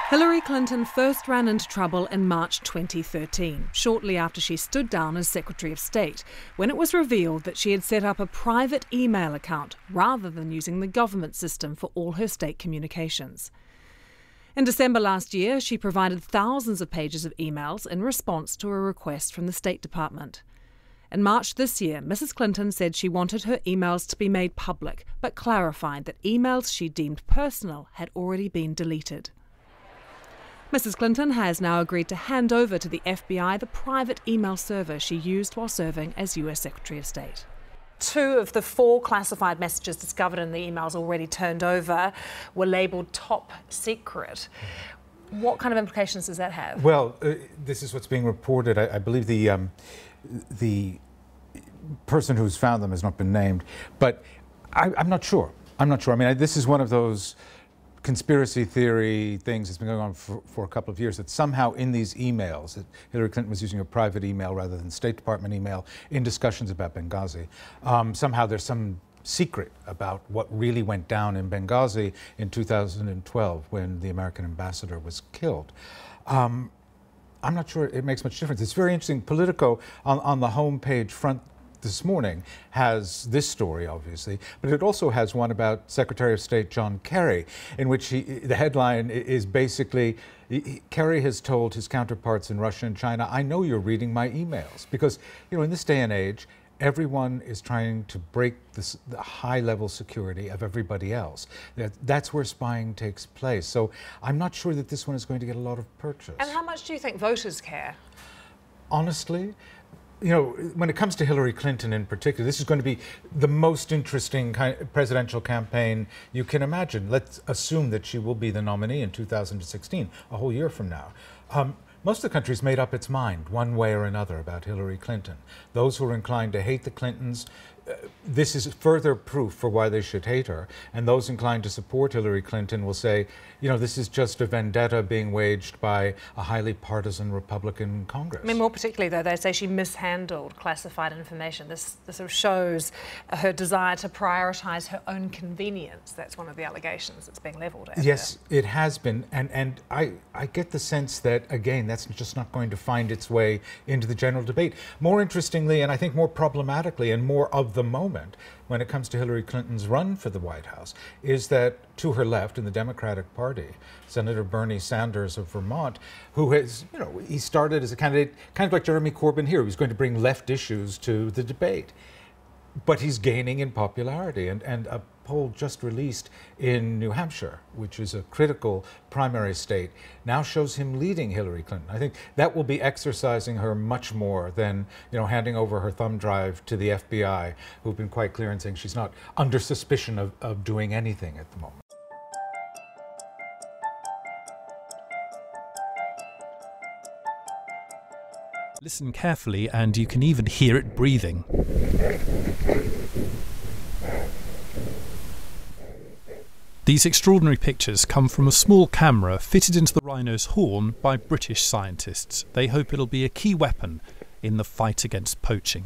Hillary Clinton first ran into trouble in March 2013, shortly after she stood down as Secretary of State, when it was revealed that she had set up a private email account rather than using the government system for all her state communications. In December last year, she provided thousands of pages of emails in response to a request from the State Department. In March this year, Mrs. Clinton said she wanted her emails to be made public, but clarified that emails she deemed personal had already been deleted. Mrs. Clinton has now agreed to hand over to the FBI the private email server she used while serving as US Secretary of State. 2 of the 4 classified messages discovered in the emails already turned over were labelled top secret. What kind of implications does that have? Well, this is what's being reported. I believe the person who's found them has not been named, but I'm not sure. I mean, this is one of those conspiracy theory things that's been going on for a couple of years, that somehow in these emails, that Hillary Clinton was using a private email rather than State Department email in discussions about Benghazi. Somehow there's some secret about what really went down in Benghazi in 2012 when the American ambassador was killed. I'm not sure it makes much difference. It's very interesting. Politico on the homepage front this morning has this story, obviously, but it also has one about Secretary of State John Kerry, in which the headline is basically, Kerry has told his counterparts in Russia and China, I know you're reading my emails. Because, you know, in this day and age, everyone is trying to break the high-level security of everybody else. That's where spying takes place. So I'm not sure that this one is going to get a lot of purchase. And how much do you think voters care? Honestly, you know, when it comes to Hillary Clinton in particular, this is going to be the most interesting presidential campaign you can imagine. Let's assume that she will be the nominee in 2016, a whole year from now. Most of the country's made up its mind, one way or another, about Hillary Clinton. Those who are inclined to hate the Clintons, this is further proof for why they should hate her. And those inclined to support Hillary Clinton will say, you know, this is just a vendetta being waged by a highly partisan Republican Congress. I mean, more particularly, though, they say she mishandled classified information. This sort of shows her desire to prioritise her own convenience. That's one of the allegations that's being levelled at her. Yes, it has been. And I get the sense that, again, that's just not going to find its way into the general debate. More interestingly, and I think more problematically and more of the moment when it comes to Hillary Clinton's run for the White House is that to her left in the Democratic Party, Senator Bernie Sanders of Vermont, who has, you know, he started as a candidate kind of like Jeremy Corbyn here. He was going to bring left issues to the debate. But he's gaining in popularity, and a poll just released in New Hampshire, which is a critical primary state, now shows him leading Hillary Clinton. I think that will be exercising her much more than, you know, handing over her thumb drive to the FBI, who've been quite clear in saying she's not under suspicion of doing anything at the moment. Listen carefully, and you can even hear it breathing. These extraordinary pictures come from a small camera fitted into the rhino's horn by British scientists. They hope it'll be a key weapon in the fight against poaching.